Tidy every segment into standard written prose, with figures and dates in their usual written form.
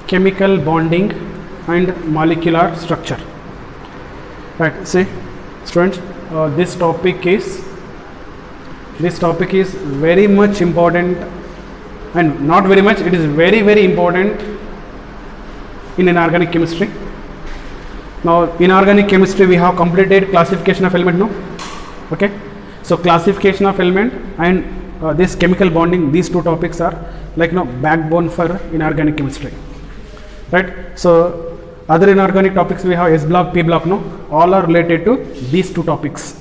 chemical bonding and molecular structure. Right, see students, this topic is very much important, and not very much, it is very important in inorganic chemistry. Now in organic chemistry we have completed classification of element, no? Okay, so classification of element and this chemical bonding, these two topics are like backbone for inorganic chemistry, right? So other inorganic topics we have S block, P block, no, all are related to these two topics,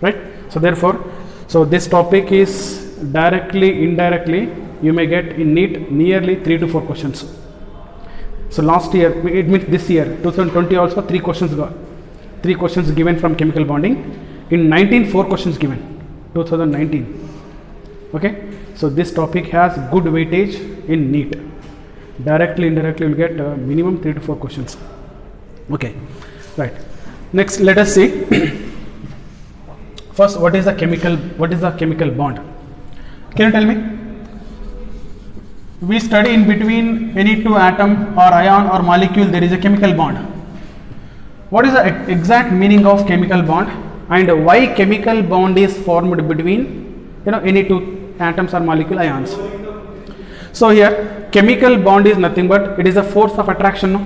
right? So therefore, so this topic is directly, indirectly, you may get in NEET nearly 3 to 4 questions. So last year, it means this year 2020 also 3 questions given from chemical bonding. In 19 4 questions given 2019. Okay, so this topic has good weightage in NEET. Directly, indirectly, you will get minimum 3 to 4 questions. Okay, right. Next, let us see. First, what is the chemical bond? Can you tell me? We study in between any two atom or ion or molecule there is a chemical bond. What is the exact meaning of chemical bond, and why chemical bond is formed between any two atoms or molecule ions? So here chemical bond is nothing but it is a force of attraction, no?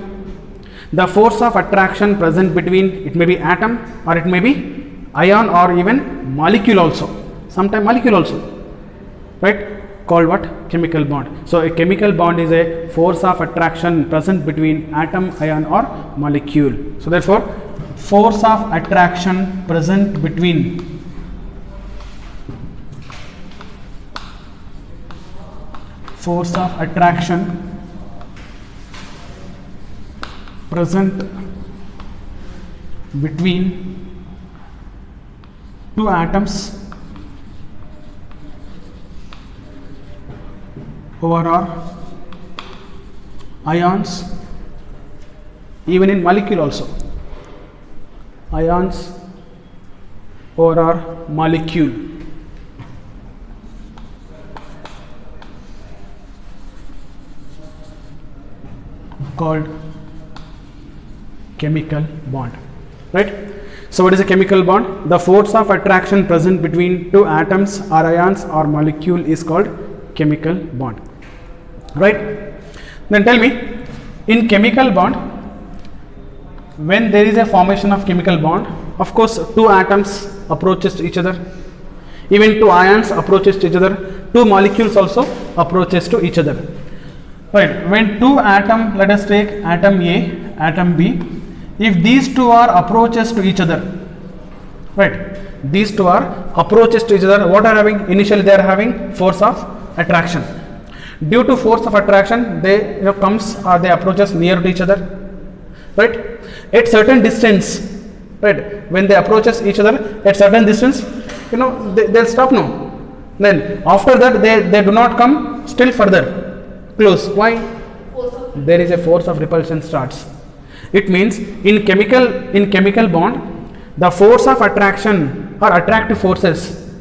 The force of attraction present between, it may be atom or it may be ion or even molecule also, sometime molecule also, right? Called what? Chemical bond. So a chemical bond is a force of attraction present between atom, ion or molecule. So therefore, force of attraction present between two atoms or ions, even in molecule also, ions or molecule, called chemical bond, right? So what is a chemical bond? The force of attraction present between two atoms or ions or molecule is called chemical bond, right? Then tell me, in chemical bond, when there is a formation of chemical bond, of course two atoms approaches to each other, even two ions approaches to each other, two molecules also approaches to each other, right? When two atom, let us take atom A, atom B, if these two are approaches to each other, right, these two are approaches to each other, what are having? Initially they are having force of attraction. Due to force of attraction, they they approaches near to each other, right? At certain distance, right, when they approaches each other at certain distance, they'll stop now. Then after that they do not come still further close. Why? There is a force of repulsion starts. It means in chemical bond, the force of attraction or attractive forces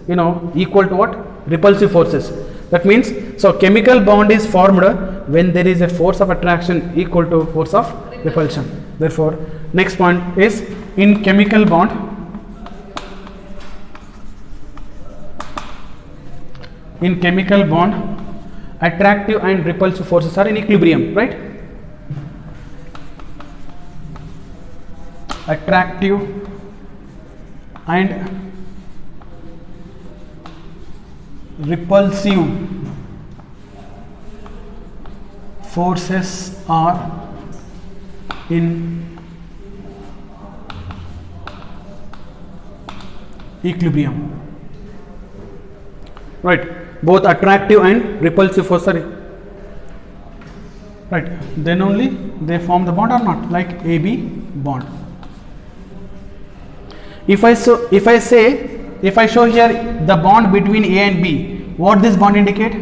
equal to what? Repulsive forces. That means, so chemical bond is formed when there is a force of attraction equal to force of repulsion. Therefore, next point is, in chemical bond, attractive and repulsive forces are in equilibrium, right? Attractive and repulsive forces are in equilibrium, right? Both attractive and repulsive forces are right. Then only they form the bond or not, like AB bond. If I show here the bond between A and B, what this bond indicate?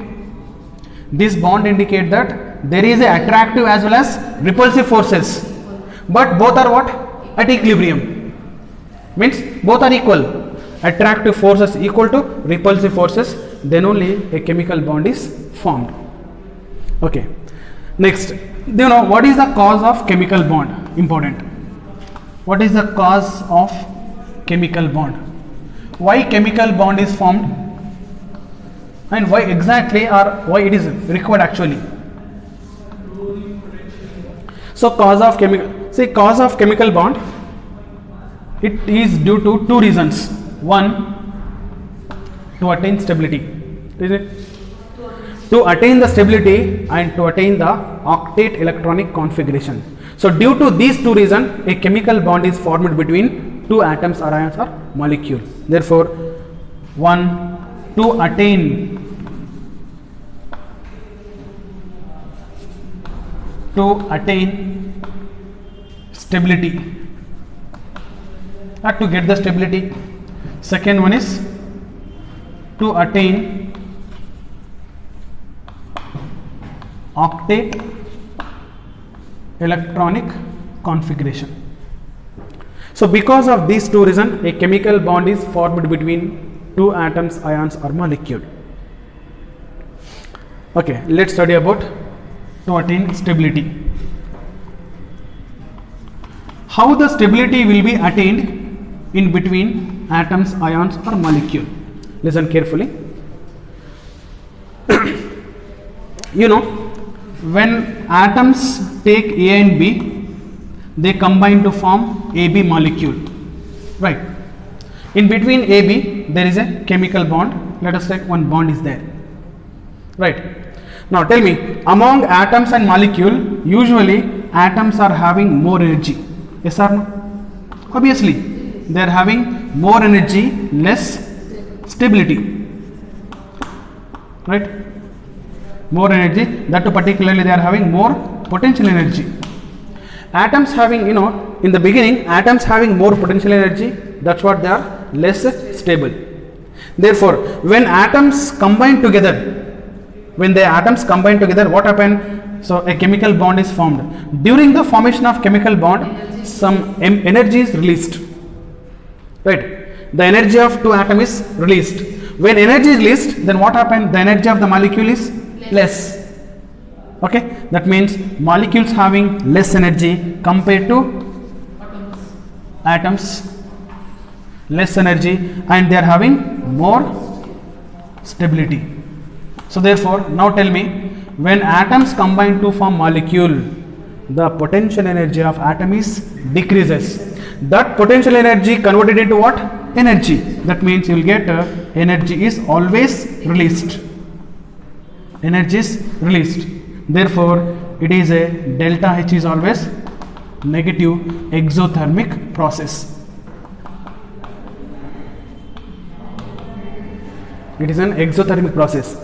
This bond indicate that there is a attractive as well as repulsive forces, but both are what? At equilibrium. Means both are equal. Attractive forces equal to repulsive forces, then only a chemical bond is formed. Okay. Next, do you know what is the cause of chemical bond? Important. What is the cause of chemical bond? Why chemical bond is formed, and why exactly, or why it is required actually? So cause of chemical bond, it is due to two reasons. One, to attain stability, is it? To attain the stability and to attain the octet electronic configuration. So due to these two reasons, a chemical bond is formed between two atoms or ions or molecule. Therefore, one, to attain stability, or to get the stability. Second one is to attain octet electronic configuration. So because of these two reasons, a chemical bond is formed between two atoms, ions or molecule. Okay, let's study about to attain stability. How the stability will be attained in between atoms, ions or molecule? Listen carefully. You know, when atoms take A and B, they combine to form AB molecule, right? In between AB there is a chemical bond. Let us take one bond is there, right? Now tell me, among atoms and molecule, usually atoms are having more energy, yes or no? Obviously they are having more energy, less stability, right? More energy, that too particularly they are having more potential energy. Atoms having, you know, in the beginning atoms having more potential energy, that's what they are less stable. Therefore, when atoms combine together, what happened? So a chemical bond is formed. During the formation of chemical bond, some energy is released, right? The energy of two atoms is released. When energy is released, then what happened? The energy of the molecule is less. Okay, that means molecules having less energy compared to atoms, less energy, and they are having more stability. So therefore, now tell me, when atoms combine to form molecule, the potential energy of atom is decreases. That potential energy converted into what? Energy. That means you will get energy is always released. Energy is released. Therefore, it is a delta H is always negative exothermic process. It is an exothermic process.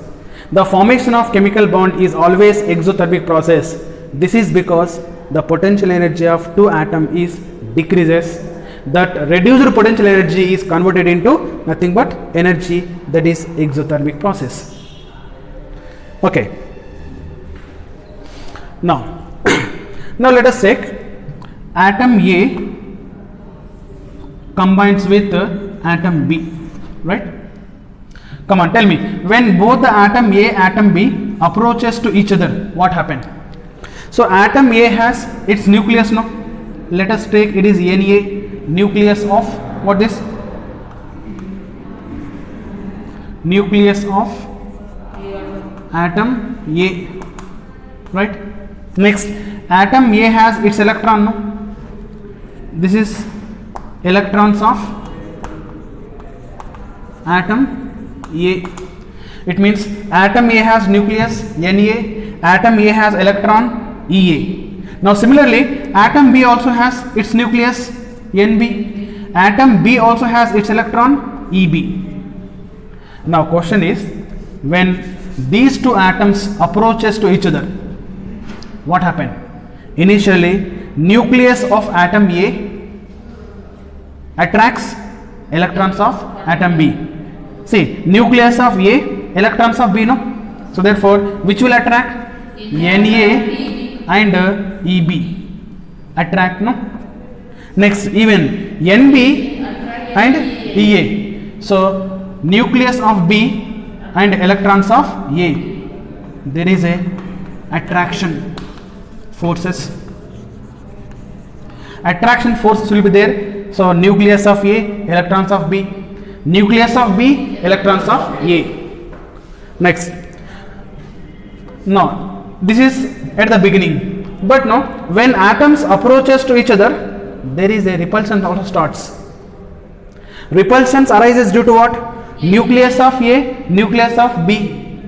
The formation of chemical bond is always exothermic process. This is because the potential energy of two atoms is decreases. That reduced potential energy is converted into nothing but energy, that is exothermic process. Okay. Now let us take atom A combines with atom B, right? Come on, tell me, when both the atom A, atom B approaches to each other, what happened? So atom A has its nucleus now. Let us take it is Na, nucleus of what this? Nucleus of atom A, right? Next, atom A has its electron now. This is electrons of atom A. It means atom A has nucleus Na, atom A has electron Ea. Now similarly, atom B also has its nucleus Nb, atom B also has its electron Eb. Now question is, when these two atoms approaches to each other, what happened? Initially, nucleus of atom A attracts electrons of atom B. See, nucleus of A, electrons of B, no? So therefore, which will attract? Na and Eb attract, no? Next, even Nb and Ea. So nucleus of B and electrons of A, there is a attraction. forces. Attraction forces will be there. So nucleus of A, electrons of B, nucleus of B, electrons of A. Next, now this is at the beginning, but now when atoms approaches to each other, there is a repulsion also starts. Repulsions arises due to what? Nucleus of A, nucleus of B,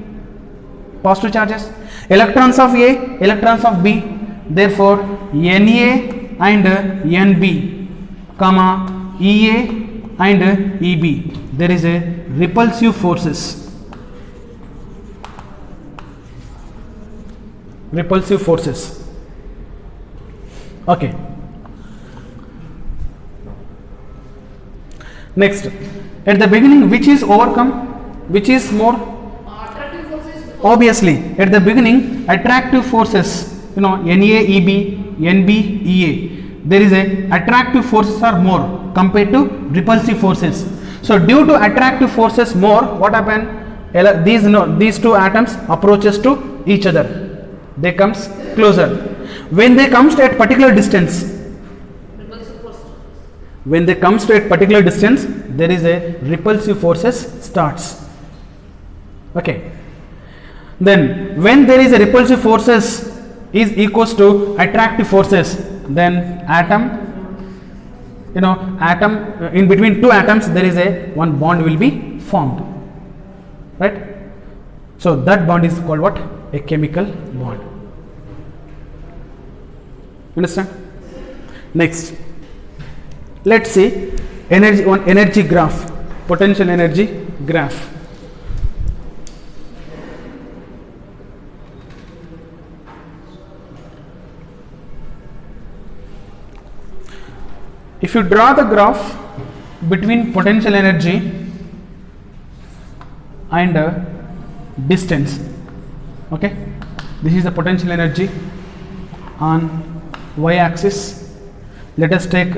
positive charges, electrons of A, electrons of B. Therefore Na and Nb, comma Ea and Eb, there is a repulsive forces. Repulsive forces. Okay. Next, at the beginning, which is overcome? Which is more? Attractive forces. Obviously, at the beginning, attractive forces, Na, Eb, Nb, Ea. There is a attractive forces are more compared to repulsive forces. So due to attractive forces more, what happened? These two atoms approaches to each other. They comes closer. When they comes to a particular distance, Repulsive force. when they comes to a particular distance, there is a repulsive forces starts. Okay. Then when there is a repulsive forces is equals to attractive forces, then atom, atom in between two atoms there is a one bond will be formed, right? So that bond is called what? A chemical bond. Understand? Next, let's see energy graph, potential energy graph. If you draw the graph between potential energy and distance, okay, this is the potential energy on y axis. Let us take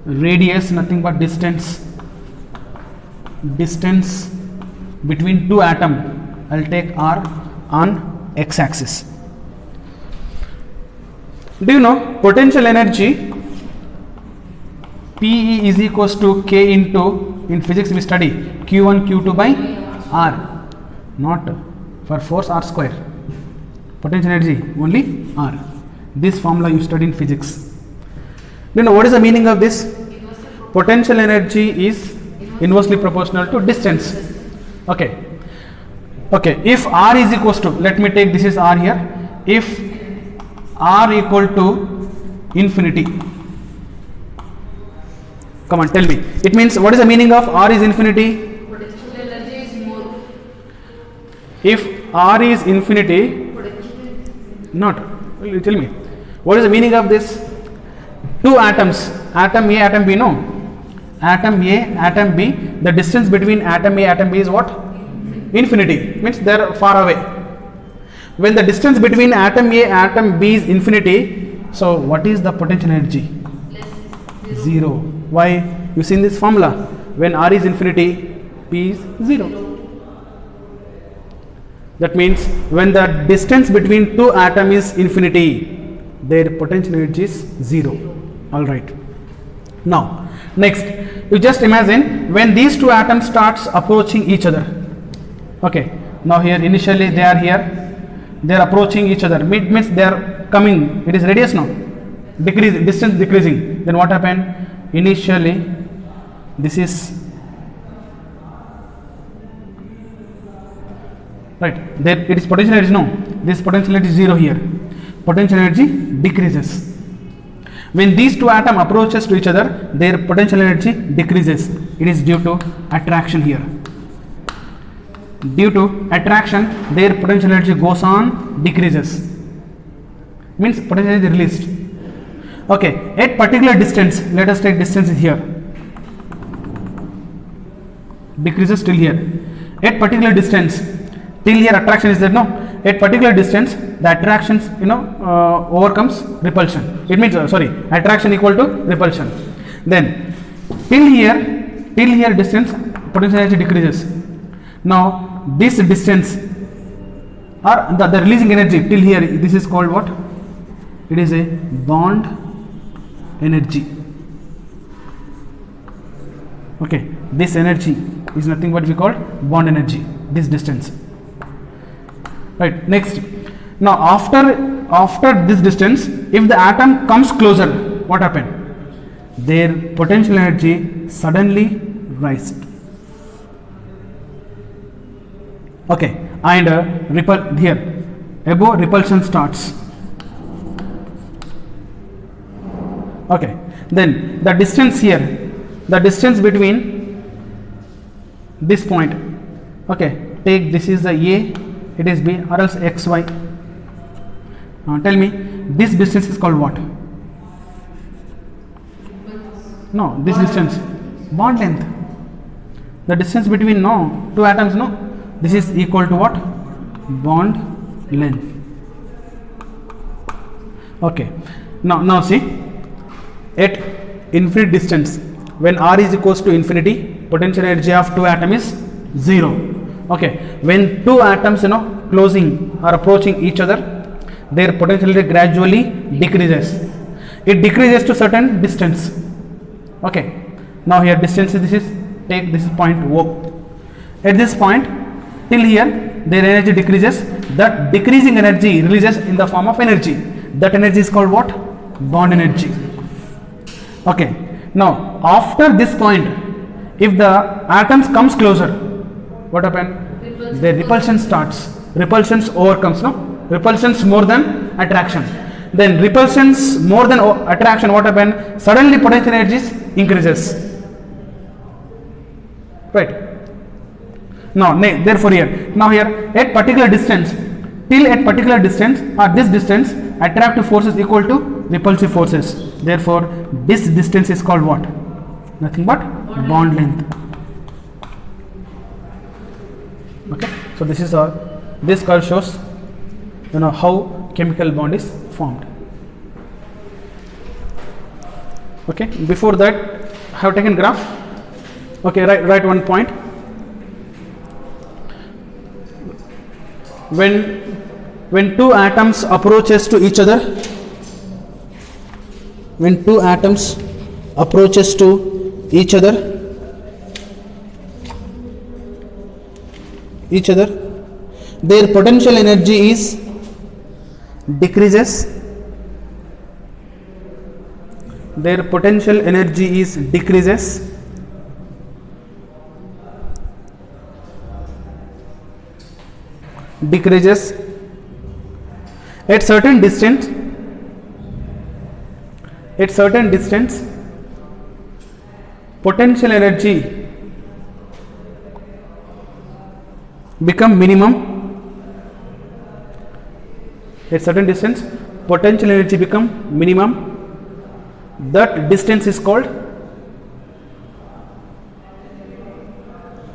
radius, nothing but distance between two atoms. I'll take r on x axis. Do you know potential energy Pe is equals to K into, in physics we study Q1 Q2 by R, not for force R square. Potential energy only R. This formula you study in physics. Do you know what is the meaning of this? Potential energy is inversely proportional to distance. Okay. Okay. If R is equals to, let me take this is R here. If R equal to infinity. Come on, tell me. It means what is the meaning of R is infinity? Potential energy is more. If R is infinity, not. Tell me. What is the meaning of this? Two atoms, atom A, atom B, no. Atom A, atom B. The distance between atom A, atom B is what? Infinity. Means they are far away. When the distance between atom A, atom B is infinity, so what is the potential energy? Less. Zero. Why? You see in this formula, when R is infinity, P is 0. That means when the distance between two atoms is infinity, their potential energy is 0. Alright. Now, next, you just imagine when these two atoms starts approaching each other. Okay. Now here initially they are here, they are approaching each other. Means they are coming. It is radius now. Distance decreasing. Then what happened? Initially, this is right. There it is potential energy. No, this potential energy is 0 here. Potential energy decreases. When these two atoms approaches to each other, their potential energy decreases. It is due to attraction here. Due to attraction, their potential energy goes on decreases. Means potential energy released. Okay, at particular distance, let us take distance is here. Decreases till here. At particular distance, till here attraction is there, no. At particular distance, the attractions, overcomes repulsion. It means, attraction equal to repulsion. Then, till here distance, potential energy decreases. Now, this distance, or the releasing energy till here, this is called what? it is a bond energy. Okay, this energy is nothing but we call bond energy, this distance. Right, next, now after this distance, if the atom comes closer, what happened? Their potential energy suddenly rises. Okay, and here above repulsion starts. Okay, then the distance here, the distance between this point, okay, take this is the A, it is B, or else XY. Tell me, this distance is called what? No, this distance, bond length. The distance between two atoms, this is equal to what? Bond length. Okay, now see, at infinite distance, when r is equals to infinity, potential energy of two atoms is 0. Okay, when two atoms closing or approaching each other, their potential energy gradually decreases. It decreases to certain distance. Okay, now here distance is take this is point O. At this point till here, their energy decreases. That decreasing energy releases in the form of energy. That energy is called what? Bond energy. Okay, now after this point, if the atoms comes closer, what happens? The repulsion starts. Repulsions overcomes, repulsions more than attraction. Then repulsions more than attraction, what happens? Suddenly potential energy increases. Right. Now therefore here at particular distance, till at particular distance or this distance, attractive force is equal to repulsive forces. Therefore this distance is called what? Nothing but bond length. Okay, so this is this curve shows how chemical bond is formed. Okay, before that I have taken graph. Okay, write one point. When two atoms approaches to each other, when two atoms approaches to each other, their potential energy is decreases. Their potential energy is decreases. At certain distance, potential energy become minimum. At certain distance, potential energy become minimum. That distance is called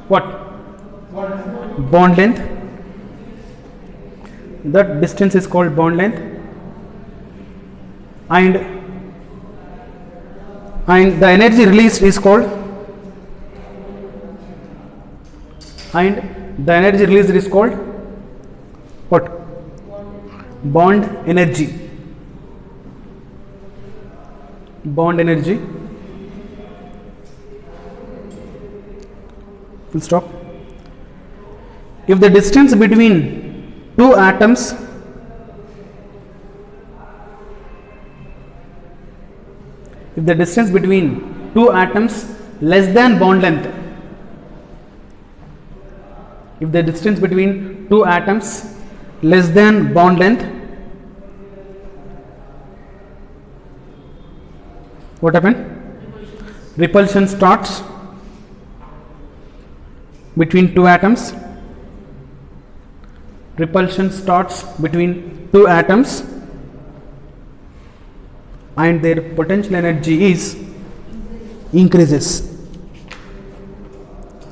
what? Bond length. That distance is called bond length, and the energy released is called what? Bond energy. Bond energy. Full stop. If the distance between two atoms less than bond length, if the distance between two atoms less than bond length, what happened? Repulsion starts between two atoms. Repulsion starts between two atoms, and their potential energy is increases.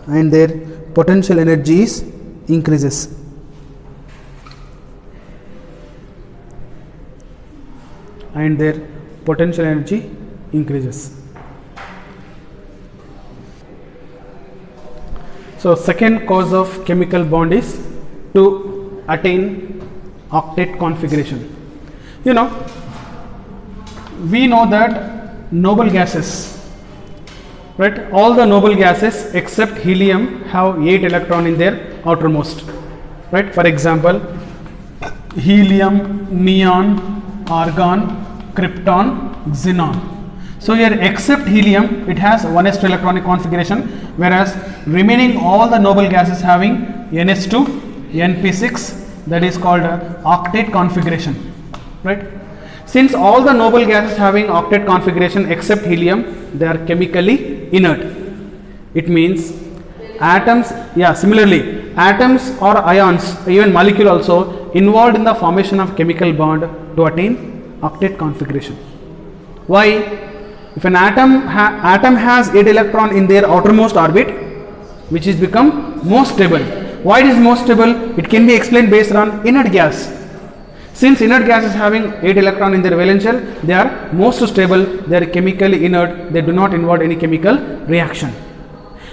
And their potential energy is increases. And their potential energy increases. So second cause of chemical bond is to attain octet configuration. we know that noble gases, right? All the noble gases except helium have 8 electron in their outermost, right? For example, helium, neon, argon, krypton, xenon. So here except helium, it has 1s2 electronic configuration, whereas remaining all the noble gases having ns2, np6, that is called octet configuration, right? Since all the noble gases having octet configuration except helium, they are chemically inert. It means atoms, similarly atoms or ions, even molecule also involved in the formation of chemical bond to attain octet configuration. Why? If an atom has 8 electron in their outermost orbit, which is become more stable. Why it is more stable? It can be explained based on inert gas. Since inert gas is having 8 electron in their valence shell, they are most stable, they are chemically inert, they do not involve any chemical reaction.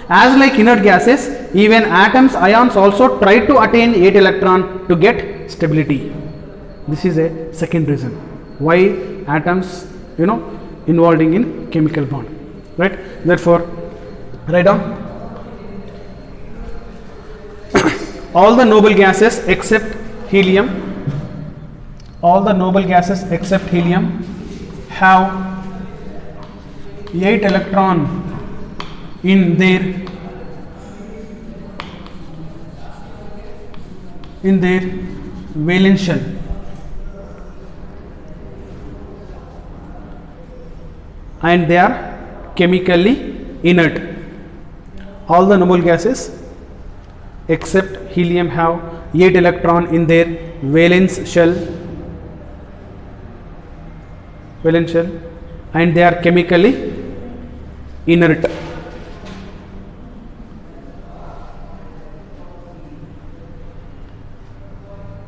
As like inert gases, even atoms, ions also try to attain 8 electron to get stability. This is a second reason why atoms, involving in chemical bond, right? Therefore, write down all the noble gases except helium, have 8 electron in their valence shell. And they are chemically inert. All the noble gases except helium have 8 electron in their valence shell, and they are chemically inert.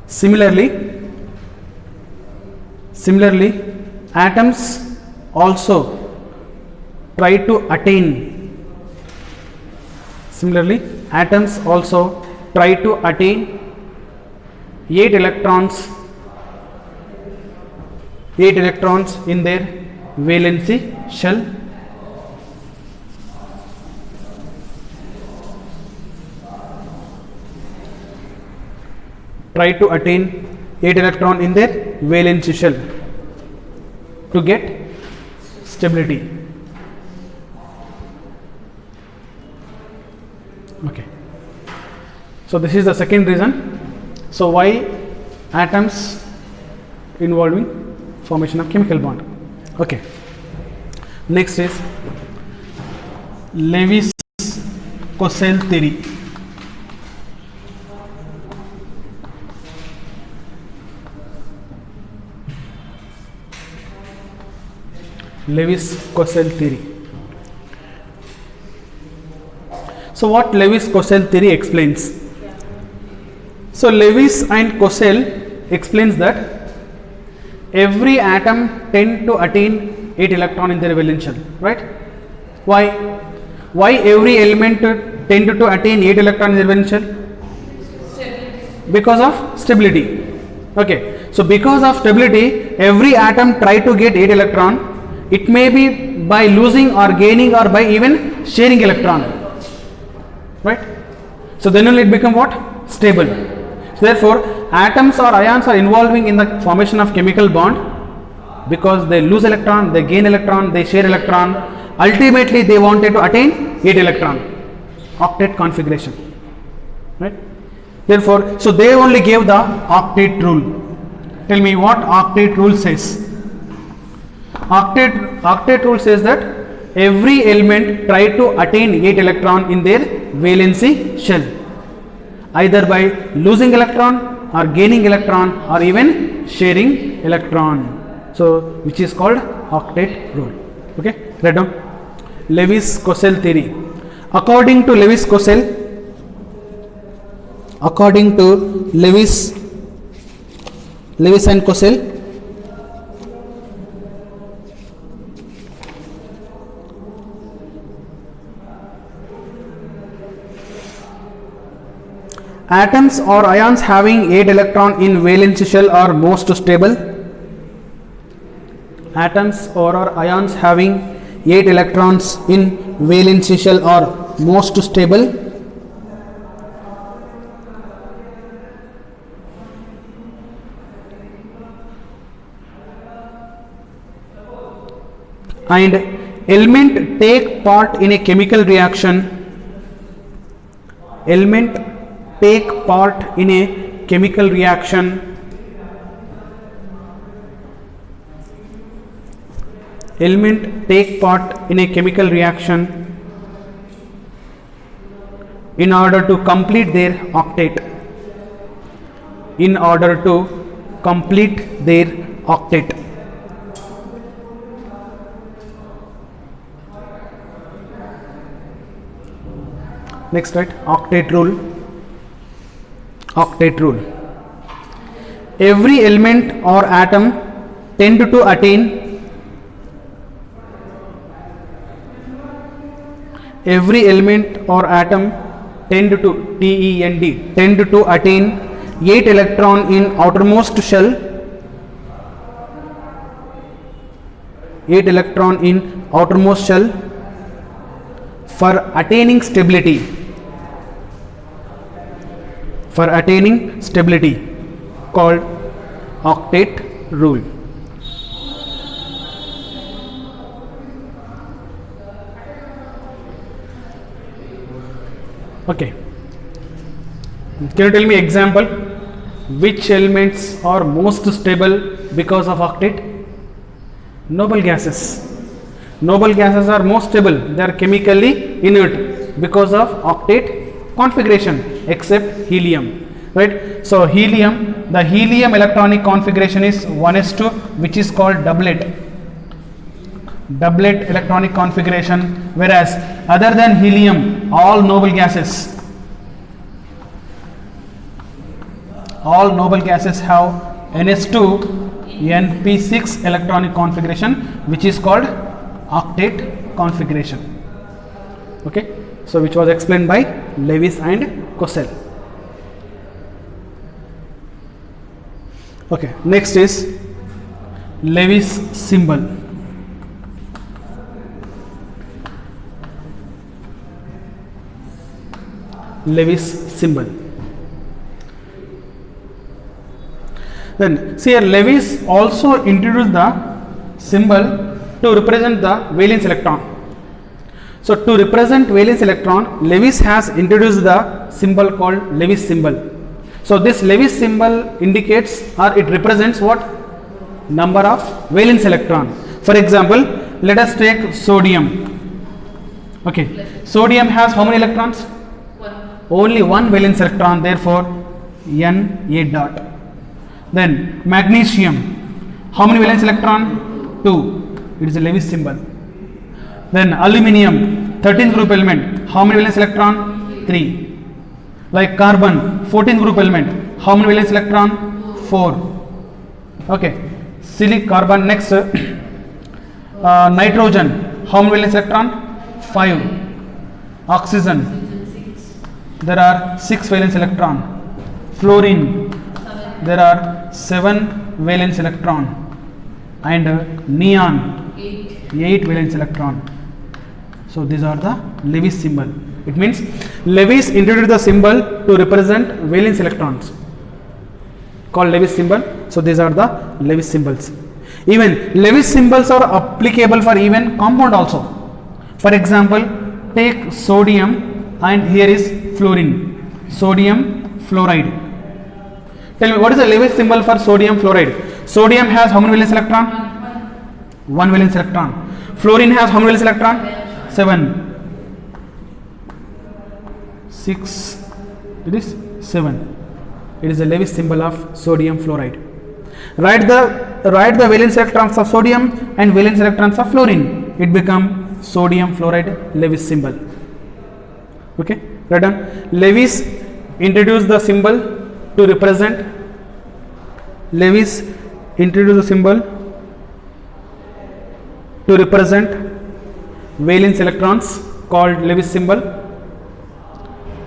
Similarly, atoms also try to attain 8 electrons in their valency shell, to get stability. Okay, so this is the second reason. So why atoms involving formation of chemical bond. Okay, next is Lewis-Cossel theory. Lewis-Cossel theory. So what Lewis-Cossel theory explains? So Lewis and Cossel explains that every atom tend to attain 8 electron in their valence shell, right? Why? Why every element tend to attain 8 electron in their valence shell? Because of stability. Okay, so because of stability, every atom try to get 8 electron. It may be by losing or gaining or by even sharing electron, right? So then only it become what? Stable. So therefore, atoms or ions are involving in the formation of chemical bond because they lose electron, they gain electron, they share electron. Ultimately, they wanted to attain 8 electron, octet configuration, right? Therefore, so they only gave the octet rule. Tell me what octet rule says. Octet rule says that every element try to attain 8 electron in their valency shell, either by losing electron or gaining electron or even sharing electron. So which is called octet rule. Okay, write down Lewis-Cossel theory. According to Lewis-Cossel, Lewis and Cossel, atoms or ions having 8 electron in valence shell are most stable. atoms or ions having 8 electrons in valency shell are most stable? And element take part in a chemical reaction. Element take part in a chemical reaction. Element take part in a chemical reaction in order to complete their octet. In order to complete their octet. Next, right, octet rule. Octet rule. Every element or atom tend to attain every element or atom tend to attain 8 electron in outermost shell, 8 electron in outermost shell for attaining stability. For attaining stability, called octet rule. Okay. Can you tell me example? Which elements are most stable because of octet? Noble gases. Noble gases are most stable. They are chemically inert because of octet configuration, except helium, right? So helium, the helium electronic configuration is 1s2, which is called doublet electronic configuration, whereas other than helium, all noble gases have ns2 np6 electronic configuration, which is called octet configuration. Okay, so which was explained by Lewis and Cossell. Okay, next is Lewis symbol. Lewis symbol. Then see here, Lewis also introduced the symbol to represent the valence electron. So to represent valence electron, Lewis has introduced the symbol called Lewis symbol. So this Lewis symbol indicates, or it represents what? Number of valence electron. For example, let us take sodium. Okay, sodium has how many electrons? 1. Only one valence electron, therefore Na dot. Then magnesium, how many valence electron? 2. It is a Lewis symbol. Then aluminium, 13th group element, how many valence electron? 3. Like carbon, 14th group element, how many valence electron? 4. Okay, silicic carbon. Next, nitrogen, how many valence electron? 5. Oxygen, there are 6 valence electron. Fluorine, there are 7 valence electron. And neon, 8 valence electron. So these are the Lewis symbol. It means Lewis introduced the symbol to represent valence electrons, called Lewis symbol. So these are the Lewis symbols. Even Lewis symbols are applicable for even compound also. For example, take sodium and here is fluorine, sodium fluoride. Tell me, what is the Lewis symbol for sodium fluoride? Sodium has how many valence electron? 1 valence electron. Fluorine has how many valence electron? 7. 6. It is 7. It is the Lewis symbol of sodium fluoride. Write the valence electrons of sodium and valence electrons of fluorine. It becomes sodium fluoride Lewis symbol. Okay, right on. Lewis introduced the symbol to represent. Lewis introduced the symbol to represent valence electrons, called Lewis symbol.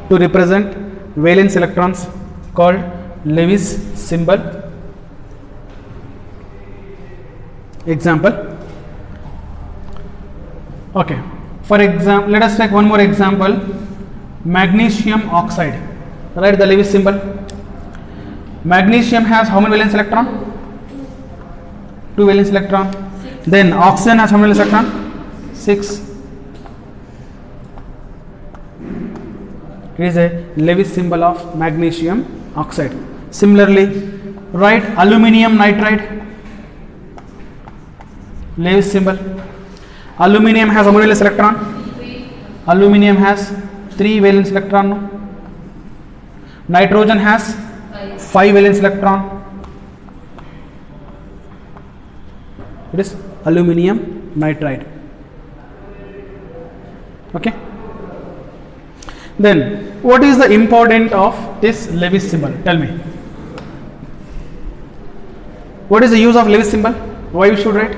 To represent valence electrons, called Lewis symbol. example. Okay, for example, let us take one more example. Magnesium oxide, write the Lewis symbol. Magnesium has how many valence electron? 2 valence electron. Then oxygen has how many valence electron? 6. It is a Lewis symbol of magnesium oxide. Similarly, write aluminium nitride. Lewis symbol. Aluminium has how many valence electron? 3. Aluminium has 3 valence electron. Nitrogen has 5. 5 valence electron. It is aluminium nitride. Okay. Then what is the importance of this Lewis symbol? Tell me. What is the use of Lewis symbol? Why we should write?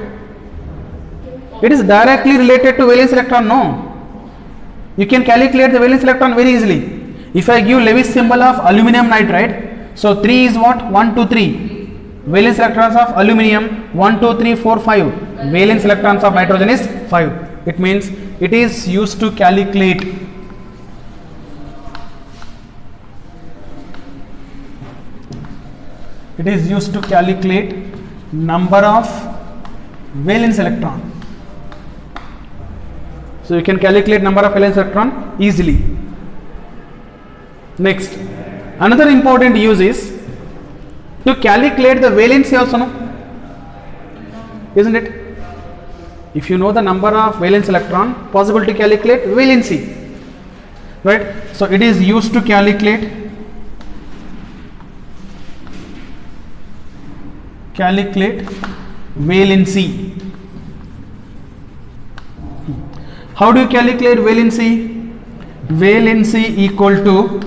It is directly related to valence electron. No. You can calculate the valence electron very easily. If I give Lewis symbol of aluminum nitride, so 3 is what? 1, 2, 3. Valence electrons of aluminium 1, 2, 3, 4, 5. Valence electrons of nitrogen is 5. It means it is used to calculate number of valence electron. So you can calculate number of valence electron easily. Next, another important use is to calculate the valency also, no? Isn't it? If you know the number of valence electron, possible to calculate valency, right? So it is used to calculate valency. How do you calculate valency? Valency equal to,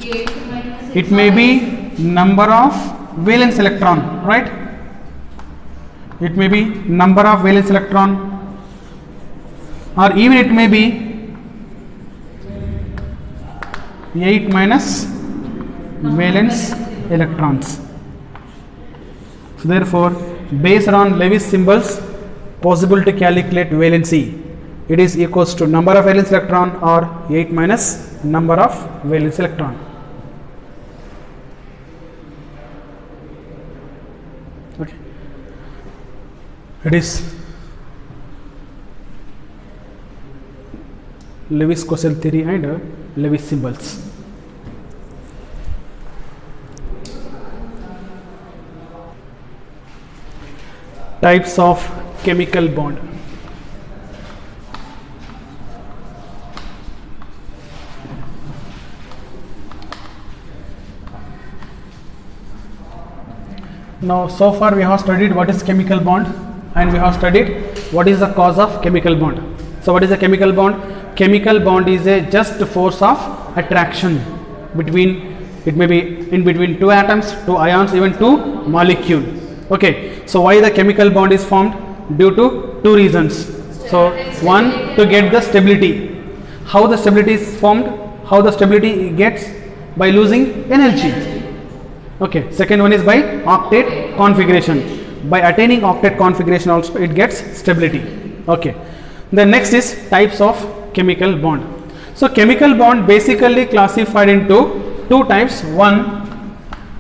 8 minus it may be number of valence electron, right? It may be number of valence electron, or even it may be 8 minus valence electrons. So therefore, based on Lewis symbols, possible to calculate valency. It is equals to number of valence electron or 8 minus number of valence electron. Okay. It is Lewis quotient theory and Lewis symbols. Types of chemical bond. Now, so far we have studied what is chemical bond and we have studied what is the cause of chemical bond. So, what is a chemical bond? Chemical bond is a just force of attraction between, it may be in between two atoms, two ions, even two molecule. Okay. So, why the chemical bond is formed? Due to two reasons. So, one, to get the stability. How the stability is formed? How the stability gets? By losing energy. Okay. Second one is by octet configuration. By attaining octet configuration also it gets stability. Okay. The next is types of chemical bond. So chemical bond basically classified into two types. One,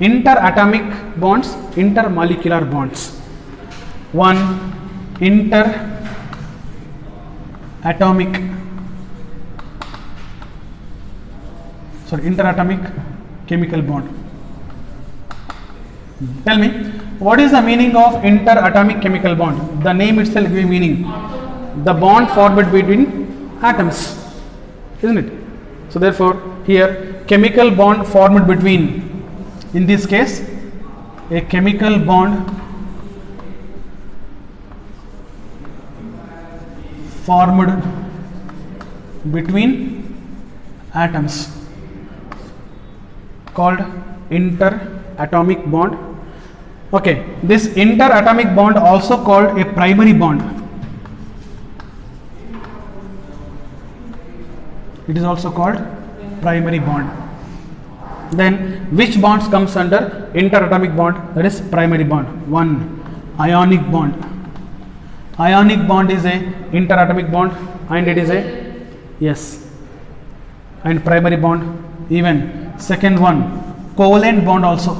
interatomic bonds, intermolecular bonds. One, interatomic chemical bond. Tell me, what is the meaning of interatomic chemical bond? The name itself gives meaning. The bond formed between atoms, isn't it? So therefore, here chemical bond formed between, in this case, a chemical bond formed between atoms called interatomic bond. Okay, this interatomic bond also called a primary bond. It is also called primary bond. Then which bonds comes under interatomic bond? That is primary bond. One, ionic bond. Ionic bond is a interatomic bond, and it is a, yes, and primary bond. Even second one, covalent bond also,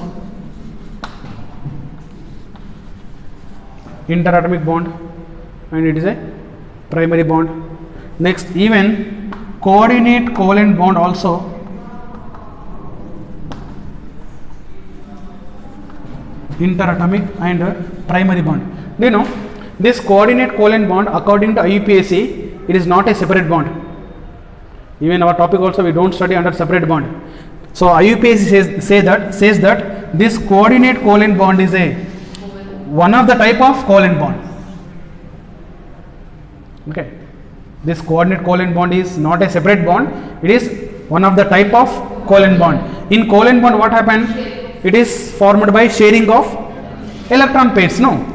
interatomic bond, and it is a primary bond. Next, even coordinate covalent bond also, interatomic and primary bond. Do you know this coordinate covalent bond, according to IUPAC, it is not a separate bond. Even our topic also we don't study under separate bond. So IUPAC says that this coordinate covalent bond is a one of the type of covalent bond. Okay, this coordinate covalent bond is not a separate bond, it is one of the type of covalent bond. In covalent bond, what happens? It is formed by sharing of electron pairs. No,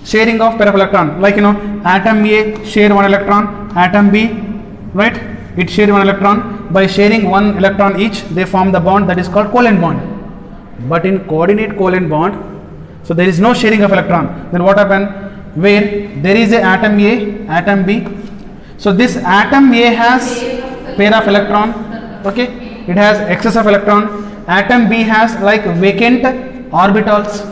sharing of pair of electron, like atom A share one electron, atom B, right, it share one electron. By sharing one electron each, they form the bond that is called covalent bond. But in coordinate covalent bond, so there is no sharing of electron. Then what happen? Where there is a atom A, atom B, so this atom A has pair of electron, okay, it has excess of electron. Atom B has like vacant orbitals,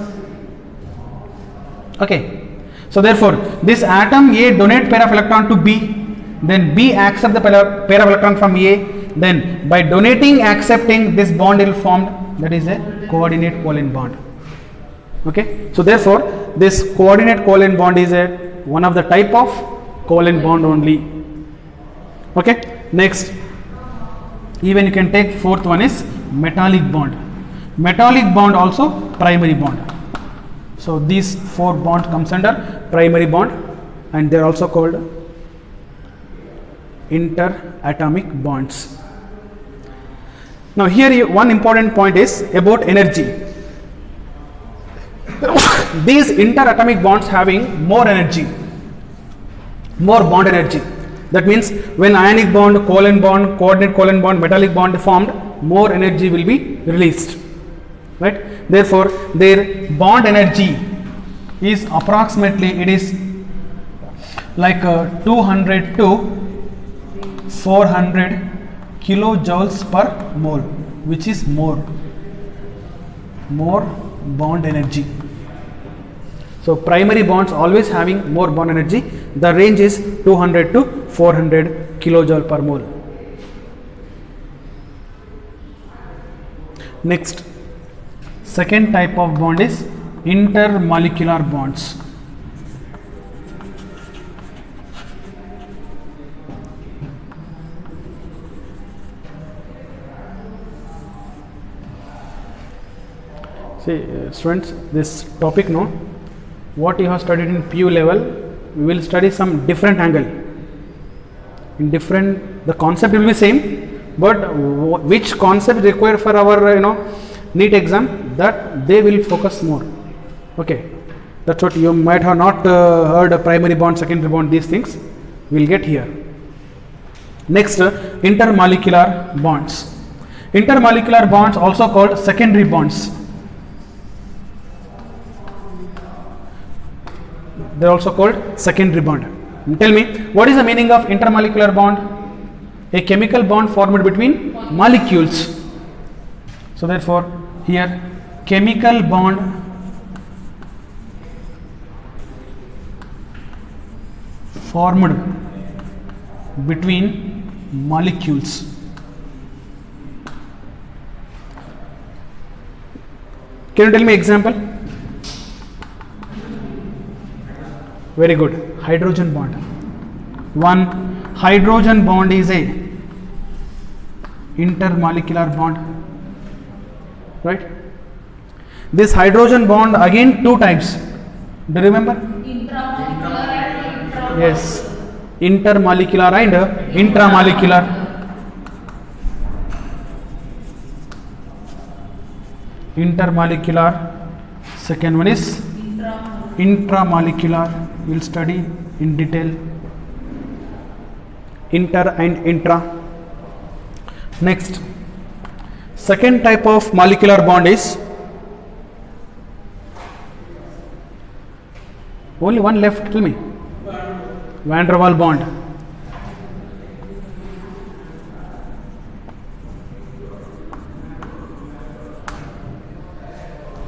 okay. So therefore this atom A donate pair of electron to B, then B accept the pair of electron from A, then by donating, accepting, this bond will formed, that is a coordinate covalent bond. Okay, so therefore this coordinate covalent bond is a one of the type of covalent bond only. Okay, next, even you can take fourth one is metallic bond. Metallic bond also primary bond. So these four bonds comes under primary bond, and they are also called interatomic bonds. Now here one important point is about energy. These interatomic bonds having more energy, more bond energy. That means when ionic bond, covalent bond, coordinate covalent bond, metallic bond formed, more energy will be released, right? Therefore their bond energy is approximately, it is like 200 to 400 kilojoules per mole, which is more bond energy. So primary bonds always having more bond energy. The range is 200 to 400 kilojoule per mole. Next, second type of bond is intermolecular bonds. See, students, this topic, no, what you have studied in PU level, we will study some different angle. In different, the concept will be same, but which concept required for our NEET exam, that they will focus more. Okay, that's what you might have not heard, primary bond, secondary bond, these things we will get here. Next, intermolecular bonds. Intermolecular bonds also called secondary bonds. They are also called secondary bond. Tell me, what is the meaning of intermolecular bond? A chemical bond formed between molecules. So therefore here chemical bond formed between molecules. Can you tell me example? Very good. Hydrogen bond. One hydrogen bond is a intermolecular bond, right? This hydrogen bond again two types. Do you remember? Intramolecular and intramolecular. Yes, intermolecular and intramolecular. Intermolecular. Second one is intramolecular. We will study in detail inter and intra. Next, second type of molecular bond is only one left. Tell me. van der Waals bond.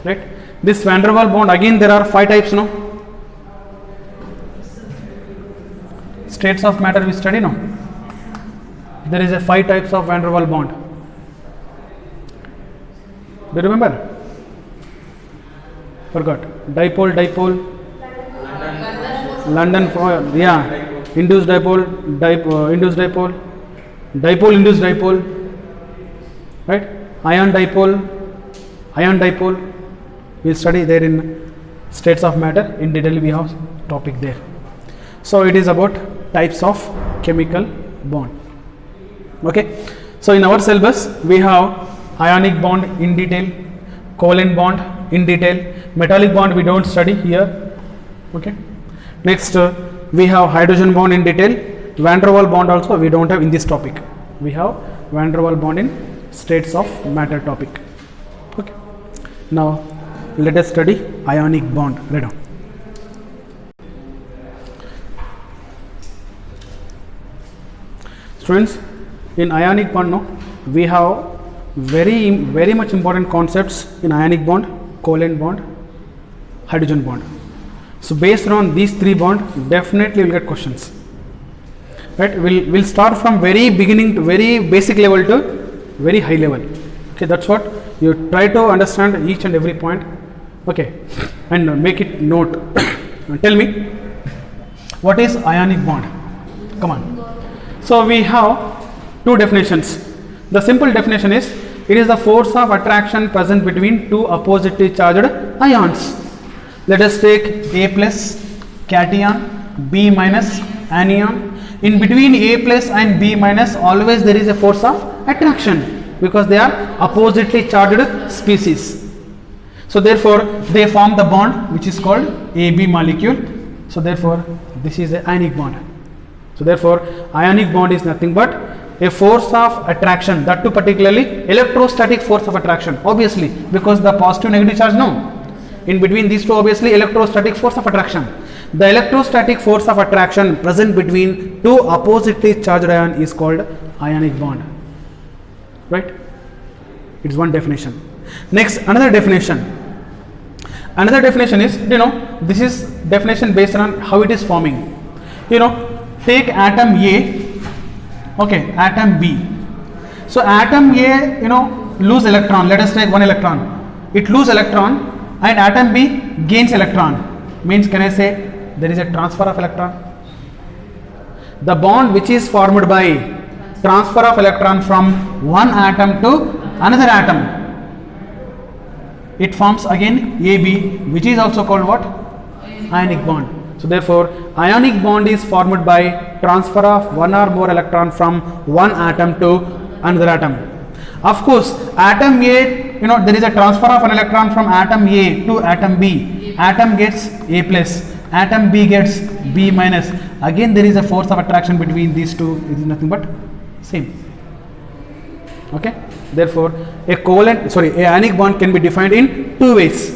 Right? This van der Waals bond, again there are 5 types, no? States of matter we study, no? There is a 5 types of van der Waals bond. Do you remember? Forgot. Dipole, dipole, London, yeah, induced dipole, induced dipole, dipole, induced dipole, right? Ion dipole. We'll study there in states of matter. In detail, we have topic there. So it is about types of chemical bond. Okay. So in our syllabus, we have ionic bond in detail, covalent bond in detail, metallic bond we don't study here. Okay. Next we have hydrogen bond in detail, van der Waals bond also we don't have in this topic. We have van der Waals bond in states of matter topic. Okay. Now let us study ionic bond. Write down. Students, in ionic bond, no, we have very much important concepts in ionic bond, covalent bond, hydrogen bond. So based on these 3 bonds, definitely we'll get questions. Right? We'll start from very beginning to very basic level to very high level. Okay, that's what you try to understand each and every point. Okay, and make it note. Tell me, what is ionic bond? Come on. So we have 2 definitions. The simple definition is, it is the force of attraction present between 2 oppositely charged ions. Let us take A plus cation, B minus anion. In between A plus and B minus, always there is a force of attraction because they are oppositely charged species. So therefore they form the bond which is called AB molecule. So therefore this is an ionic bond. So therefore ionic bond is nothing but a force of attraction, that too particularly electrostatic force of attraction, obviously, because the positive negative charge, no, in between these two, obviously electrostatic force of attraction. The electrostatic force of attraction present between 2 oppositely charged ion is called ionic bond. Right? It's one definition. Next, another definition. Another definition is, this is definition based on how it is forming. Take atom A, okay, atom B. So atom A, lose electron. Let us take 1 electron. It lose electron, and atom B gains electron. Means, can I say there is a transfer of electron? The bond which is formed by transfer of electron from one atom to another atom, it forms again AB, which is also called what? Ionic bond. So therefore ionic bond is formed by transfer of 1 or more electron from one atom to another atom. Of course, atom A, there is a transfer of an electron from atom A to atom B. Atom gets A plus, atom B gets B minus. Again there is a force of attraction between these two. It is nothing but same. Okay. Therefore a ionic bond can be defined in 2 ways.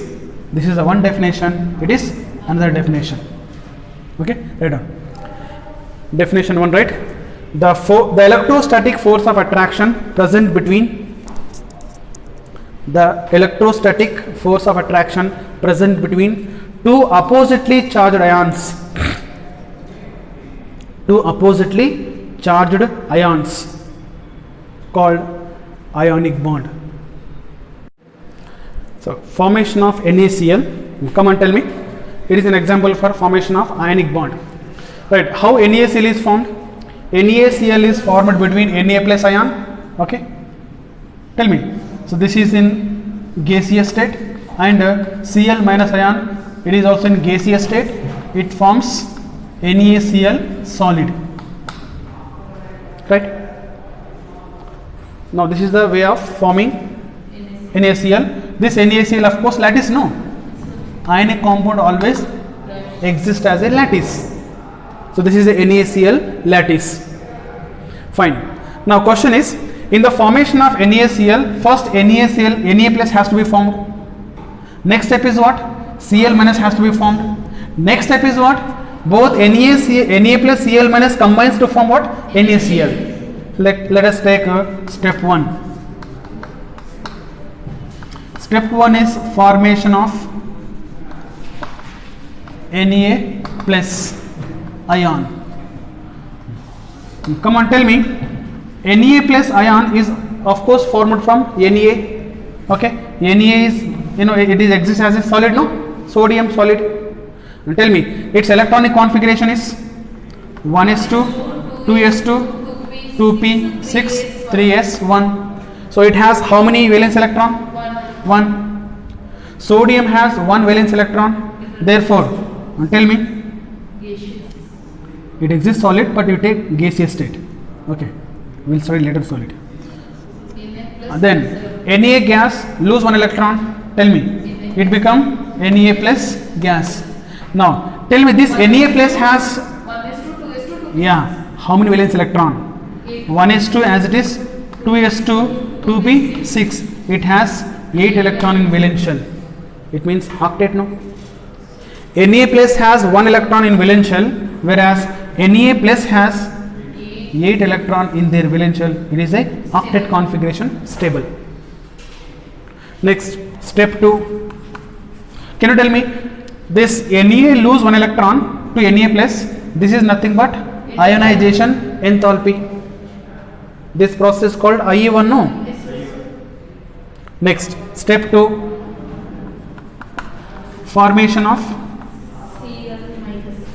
This is the one definition, it is another definition. Okay, right on. Definition 1, right? The electrostatic force of attraction present between two oppositely charged ions. Called ionic bond. So formation of NaCl. Come and tell me. It is an example for formation of ionic bond. Right? How NaCl is formed? NaCl is formed between Na plus ion. Okay. Tell me. So this is in gaseous state, and Cl minus ion, it is also in gaseous state. It forms NaCl solid. Right? Now this is the way of forming NaCl. This NaCl, of course, lattice, no. Ionic compound always exists as a lattice. So this is a NaCl lattice. Fine. Now question is, in the formation of NaCl, first NaCl, Na plus has to be formed. Next step is what? Cl minus has to be formed. Next step is what? both Na plus Cl minus combines to form what? NaCl. Let us take step 1. Step 1 is formation of Na plus ion. Come on, tell me. Na plus ion is of course formed from Na. Okay, Na is, it is exists as a solid, no? Sodium solid. And tell me its electronic configuration is 1s2, 2s2, 2p6, 3s1. So it has how many valence electron? 1. Sodium has 1 valence electron. Therefore, tell me, it exists solid, but you take gaseous state. Okay, we'll study later solid. Then Na gas lose 1 electron. Tell me, it become Na plus gas. Now tell me, this Na plus has, 1s2, 2s2, 2p. yeah, how many valence electron? 1s2 as it is, 2s2, 2p, 6. It has 8 electron in valence shell. It means octet, no? Na plus has 1 electron in valence shell, whereas Na plus has 8 electron in their valence shell. It is a octet configuration, stable. Next, step 2. Can you tell me, this Na lose 1 electron to Na plus, this is nothing but ionization enthalpy. This process is called IE1, no? Next, step 2, formation of